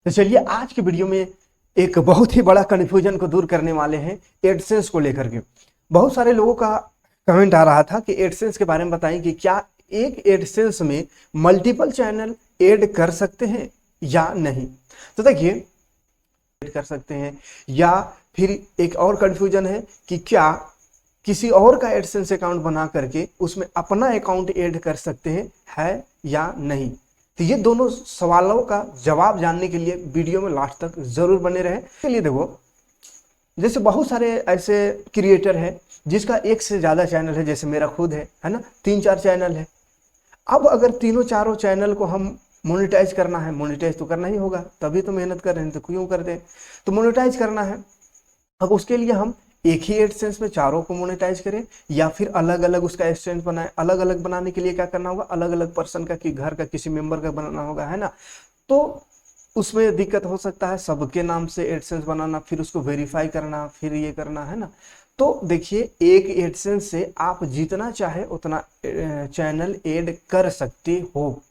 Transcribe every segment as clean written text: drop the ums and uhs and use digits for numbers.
तो चलिए आज की वीडियो में एक बहुत ही बड़ा कन्फ्यूजन को दूर करने वाले हैं एडसेंस को लेकर के। बहुत सारे लोगों का कमेंट आ रहा था कि एडसेंस के बारे में बताएं कि क्या एक एडसेंस में मल्टीपल चैनल ऐड कर सकते हैं या नहीं। तो देखिए ऐड कर सकते हैं, या फिर एक और कन्फ्यूजन है कि क्या किसी और का एडसेंस अकाउंट बना करके उसमें अपना अकाउंट ऐड कर सकते हैं, है या नहीं। तो ये दोनों सवालों का जवाब जानने के लिए वीडियो में लास्ट तक जरूर बने रहें। चलिए देखो, जैसे बहुत सारे ऐसे क्रिएटर है जिसका एक से ज्यादा चैनल है, जैसे मेरा खुद है ना, 3-4 चैनल है। अब अगर तीनों चारों चैनल को हम मोनेटाइज करना है, मोनेटाइज तो करना ही होगा, तभी तो मेहनत कर रहे हैं, तो क्यों करते हैं। तो मोनेटाइज करना है, अब उसके लिए हम एक ही एडसेंस में चारों को मोनेटाइज करें या फिर अलग अलग उसका एडसेंस बनाए। अलग अलग बनाने के लिए क्या करना होगा, अलग अलग पर्सन का, कि घर का किसी मेंबर का बनाना होगा, है ना। तो उसमें दिक्कत हो सकता है सबके नाम से एडसेंस बनाना, फिर उसको वेरीफाई करना, फिर ये करना, है ना। तो देखिए, एक एडसेंस से आप जितना चाहे उतना चैनल ऐड कर सकते हो,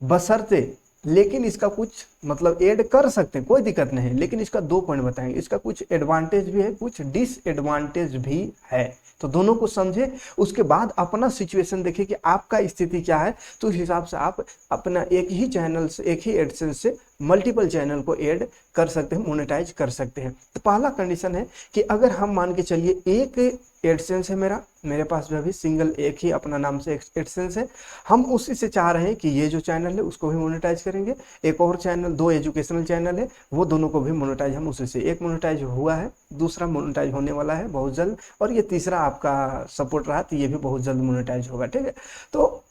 बशर्ते, लेकिन इसका कुछ मतलब ऐड कर सकते हैं, कोई दिक्कत नहीं है, लेकिन इसका 2 पॉइंट बताएंगे। इसका कुछ एडवांटेज भी है, कुछ डिसएडवांटेज भी है, तो दोनों को समझे, उसके बाद अपना सिचुएशन देखिए कि आपका स्थिति क्या है, तो उस हिसाब से आप अपना एक ही चैनल से, एक ही एडसेंस से मल्टीपल चैनल को ऐड कर सकते हैं, मोनेटाइज कर सकते हैं। तो पहला कंडीशन है कि अगर हम मान के चलिए एक एडसेंस है मेरे पास भी अभी सिंगल एक ही अपना नाम से एडसेंस है, हम उसी से चाह रहे हैं कि ये जो चैनल है उसको भी मोनेटाइज करेंगे। एक और चैनल, 2 एजुकेशनल चैनल है, वो दोनों को भी मोनेटाइज हम उसी से, एक मोनेटाइज हुआ है, दूसरा मोनेटाइज होने वाला है बहुत जल्द, और ये तीसरा आपका सपोर्ट रहा तो ये भी बहुत जल्द मोनेटाइज होगा, ठीक है। तो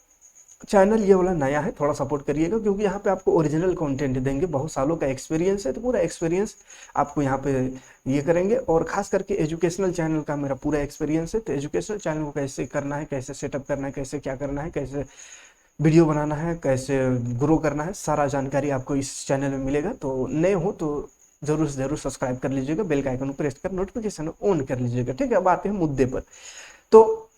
चैनल ये वाला नया है, थोड़ा सपोर्ट करिएगा, क्योंकि यहाँ पे आपको ओरिजिनल कंटेंट देंगे, बहुत सालों का एक्सपीरियंस है, तो पूरा एक्सपीरियंस आपको यहाँ पे ये करेंगे। और खास करके एजुकेशनल चैनल का मेरा पूरा एक्सपीरियंस है, तो एजुकेशनल चैनल को कैसे करना है, कैसे सेटअप करना है, कैसे क्या करना है, कैसे वीडियो बनाना है, कैसे ग्रो करना है, सारा जानकारी आपको इस चैनल में मिलेगा। तो नए हो तो जरूर से जरूर सब्सक्राइब कर लीजिएगा, बेल का आइकन को प्रेस कर नोटिफिकेशन ऑन कर लीजिएगा, ठीक है। अब आते हैं मुद्दे पर। तो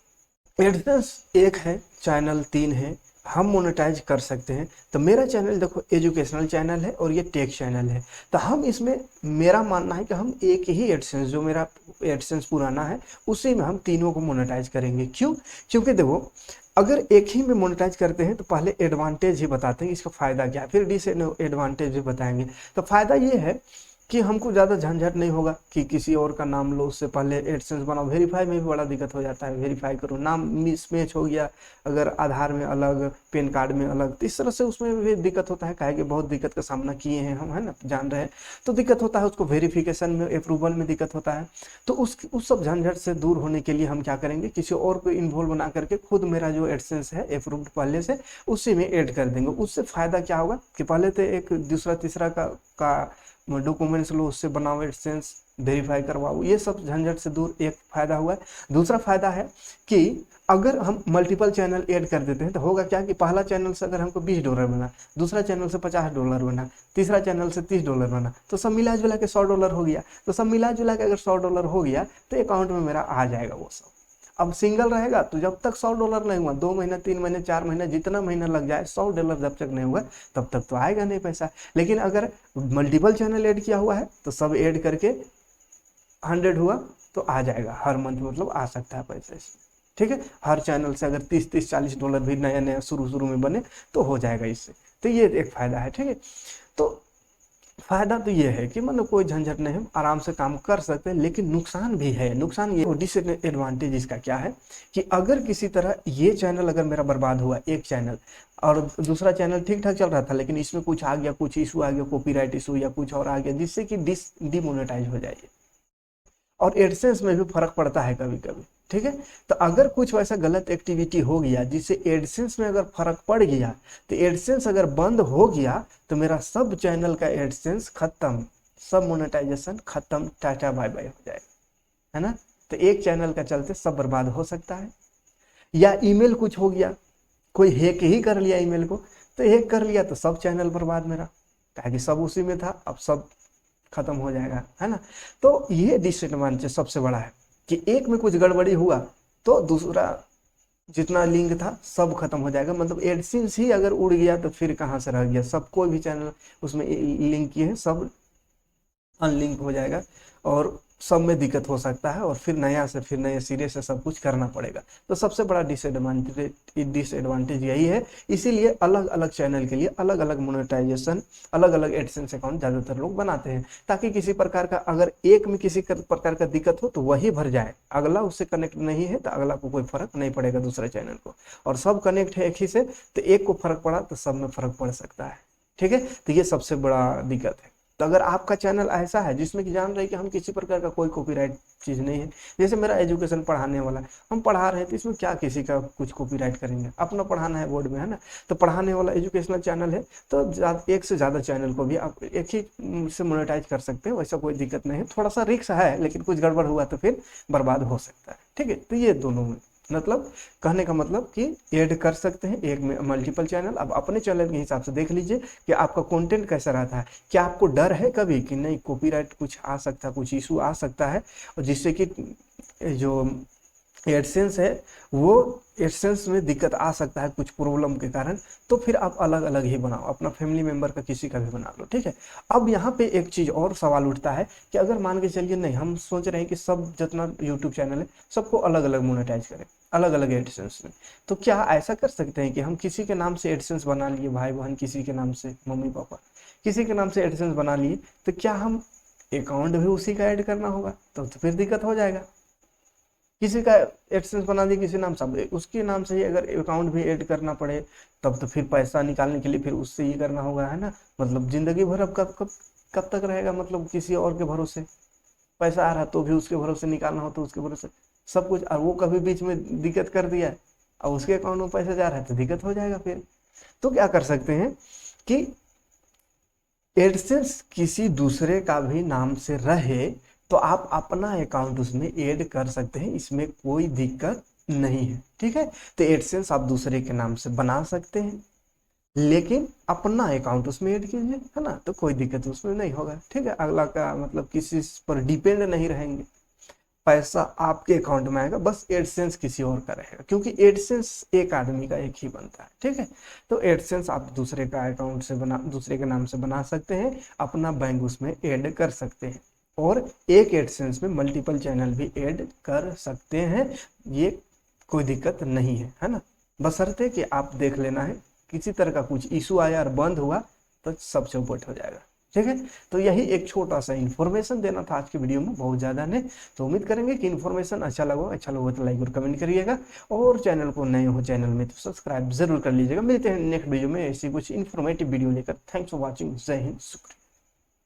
एडसेंस एक है, चैनल 3 है, हम मोनेटाइज कर सकते हैं। तो मेरा चैनल देखो एजुकेशनल चैनल है और ये टेक चैनल है, तो हम इसमें, मेरा मानना है कि हम एक ही एडसेंस, जो मेरा एडसेंस पुराना है उसी में हम तीनों को मोनेटाइज करेंगे। क्यों? क्योंकि देखो, अगर एक ही में मोनेटाइज करते हैं तो पहले एडवांटेज ही बताते हैं, इसका फायदा क्या है, फिर डिसएडवांटेज भी बताएंगे। तो फायदा ये है कि हमको ज़्यादा झंझट नहीं होगा कि किसी और का नाम लो, उससे पहले एडसेंस बनाओ, वेरीफाई में भी बड़ा दिक्कत हो जाता है, वेरीफाई करो, नाम मिसमैच हो गया, अगर आधार में अलग, पैन कार्ड में अलग, तो इस तरह से उसमें भी दिक्कत होता है, काहे कि बहुत दिक्कत का सामना किए हैं हम, है ना, जान रहे हैं। तो दिक्कत होता है, उसको वेरिफिकेशन में, अप्रूवल में दिक्कत होता है। तो उस सब झंझट से दूर होने के लिए हम क्या करेंगे, किसी और को इन्वॉल्व बना करके खुद मेरा जो एडसेंस है अप्रूव्ड पहले से, उसी में ऐड कर देंगे। उससे फायदा क्या होगा कि पहले तो एक दूसरा तीसरा का डॉक्यूमेंट्स लो, उससे बनाओ एडसेंस, वेरीफाई करवाओ, ये सब झंझट से दूर, एक फायदा हुआ है। दूसरा फायदा है कि अगर हम मल्टीपल चैनल ऐड कर देते हैं तो होगा क्या कि पहला चैनल से अगर हमको $20 बना, दूसरा चैनल से $50 बना, तीसरा चैनल से $30 बना, तो सब मिला जुला के $100 हो गया। तो सब मिला जुला के अगर $100 हो गया तो अकाउंट में मेरा आ जाएगा वो सब। अब सिंगल रहेगा तो जब तक $100 नहीं हुआ, 2 महीना, 3 महीने, 4 महीने, जितना महीना लग जाए, $100 जब तक नहीं हुआ तब तक तो आएगा नहीं पैसा। लेकिन अगर मल्टीपल चैनल ऐड किया हुआ है तो सब ऐड करके 100 हुआ तो आ जाएगा, हर मंथ मतलब आ सकता है पैसा इसमें, ठीक है। हर चैनल से अगर 30-30, $40 भी नया नया शुरू में बने तो हो जाएगा इससे। तो ये एक फायदा है, ठीक है। तो फायदा तो ये है कि मतलब कोई झंझट नहीं, हम आराम से काम कर सकते हैं, लेकिन नुकसान भी है। नुकसान ये, डिसएडवांटेज इसका क्या है कि अगर किसी तरह ये चैनल अगर मेरा बर्बाद हुआ, एक चैनल, और दूसरा चैनल ठीक ठाक चल रहा था, लेकिन इसमें कुछ आ गया, कुछ इशू आ गया, कॉपीराइट इशू या कुछ और आ गया, जिससे कि डिमोनेटाइज हो जाए। और एडसेंस में भी फर्क पड़ता है कभी कभी, ठीक है। तो अगर कुछ वैसा गलत एक्टिविटी हो गया जिससे एडसेंस में अगर फर्क पड़ गया, तो एडसेंस अगर बंद हो गया तो मेरा सब चैनल का एडसेंस खत्म, सब मोनेटाइजेशन खत्म, टाटा बाय बाय हो जाएगा, है ना। तो एक चैनल का चलते सब बर्बाद हो सकता है। या ईमेल कुछ हो गया, कोई हैक ही कर लिया ईमेल को, तो हैक कर लिया तो सब चैनल बर्बाद मेरा, ताकि सब उसी में था, अब सब खत्म हो जाएगा, है ना। तो ये डिसएडवांटेज सबसे बड़ा है कि एक में कुछ गड़बड़ी हुआ तो दूसरा जितना लिंक था सब खत्म हो जाएगा। मतलब एडसेंस ही अगर उड़ गया तो फिर कहाँ से रह गया, सब कोई भी चैनल उसमें लिंक किए हैं सब अनलिंक हो जाएगा और सब में दिक्कत हो सकता है और फिर नया से फिर नए सिरे से सब कुछ करना पड़ेगा। तो सबसे बड़ा डिसएडवांटेज यही है। इसीलिए अलग अलग चैनल के लिए अलग अलग मोनेटाइजेशन, अलग अलग एडसेंस अकाउंट ज़्यादातर लोग बनाते हैं, ताकि किसी प्रकार का अगर एक में किसी प्रकार का दिक्कत हो तो वही भर जाए, अगला उससे कनेक्ट नहीं है तो अगला को कोई फर्क नहीं पड़ेगा दूसरे चैनल को, और सब कनेक्ट है एक ही से तो एक को फर्क पड़ा तो सब में फर्क पड़ सकता है। ठीक है, तो ये सबसे बड़ा दिक्कत है। तो अगर आपका चैनल ऐसा है जिसमें कि जान रहे कि हम किसी प्रकार का कोई कॉपीराइट चीज़ नहीं है, जैसे मेरा एजुकेशन पढ़ाने वाला है, हम पढ़ा रहे हैं तो इसमें क्या किसी का कुछ कॉपीराइट करेंगे, अपना पढ़ाना है बोर्ड में, है ना। तो पढ़ाने वाला एजुकेशनल चैनल है तो एक से ज़्यादा चैनल को भी आप एक ही से मोनेटाइज कर सकते हैं, वैसा कोई दिक्कत नहीं है। थोड़ा सा रिस्क है लेकिन कुछ गड़बड़ हुआ तो फिर बर्बाद हो सकता है। ठीक है, तो ये दोनों में मतलब कहने का मतलब कि ऐड कर सकते हैं एक में मल्टीपल चैनल। अब अपने चैनल के हिसाब से देख लीजिए कि आपका कंटेंट कैसा रहता है, क्या आपको डर है कभी कि नहीं कॉपीराइट कुछ आ सकता है, कुछ इशू आ सकता है, और जिससे कि जो एडसेंस है वो एडसेंस में दिक्कत आ सकता है कुछ प्रॉब्लम के कारण, तो फिर आप अलग अलग ही बनाओ, अपना फैमिली मेंबर का किसी का भी बना लो। ठीक है, अब यहाँ पे एक चीज़ और सवाल उठता है कि अगर मान के चलिए नहीं, हम सोच रहे हैं कि सब जितना यूट्यूब चैनल है सबको अलग अलग मोनेटाइज करें, अलग अलग एडसेंस में, तो क्या ऐसा कर सकते हैं कि हम किसी के नाम से एडसेंस बना लिए, भाई बहन किसी के नाम से, मम्मी पापा किसी के नाम से एडसेंस बना लिए, तो क्या हम अकाउंट भी उसी का ऐड करना होगा? तो फिर दिक्कत हो जाएगा। किसी का एडसेंस बना दिया किसी नाम से, उसके नाम से ही अगर अकाउंट भी ऐड करना पड़े तब तो फिर पैसा निकालने के लिए फिर उससे ही करना होगा, है ना। मतलब जिंदगी भर अब कब तक रहेगा, मतलब किसी और के भरोसे पैसा आ रहा तो भी उसके भरोसे निकालना हो तो उसके भरोसे सब कुछ, और वो कभी बीच में दिक्कत कर दिया और उसके अकाउंट में पैसा जा रहा है तो दिक्कत हो जाएगा फिर। तो क्या कर सकते हैं कि एडसेंस किसी दूसरे का भी नाम से रहे तो आप अपना अकाउंट उसमें ऐड कर सकते हैं, इसमें कोई दिक्कत नहीं है। ठीक है, तो एडसेंस आप दूसरे के नाम से बना सकते हैं लेकिन अपना अकाउंट उसमें ऐड कीजिए, है ना, तो कोई दिक्कत उसमें नहीं होगा। ठीक है, अगला का मतलब किसी पर डिपेंड नहीं रहेंगे, पैसा आपके अकाउंट में आएगा, बस एडसेंस किसी और का रहेगा, क्योंकि एडसेंस एक आदमी का एक ही बनता है। ठीक है, तो एडसेंस आप दूसरे का अकाउंट से दूसरे के नाम से बना सकते हैं, अपना बैंक उसमें ऐड कर सकते हैं, और एक एडसेंस में मल्टीपल चैनल भी ऐड कर सकते हैं, ये कोई दिक्कत नहीं है, है ना। बशर्ते कि आप देख लेना है किसी तरह का कुछ इशू आया और बंद हुआ तो सब चौपट हो जाएगा। ठीक है, तो यही एक छोटा सा इन्फॉर्मेशन देना था आज की वीडियो में, बहुत ज़्यादा नहीं। तो उम्मीद करेंगे कि इन्फॉर्मेशन अच्छा लगा तो लाइक और कमेंट करिएगा, और चैनल को नए हो चैनल में तो सब्सक्राइब जरूर कर लीजिएगा। मिलते हैं नेक्स्ट वीडियो में ऐसी कुछ इन्फॉर्मेटिव वीडियो लेकर। Thanks for watching. जय हिंद, शुक्रिया।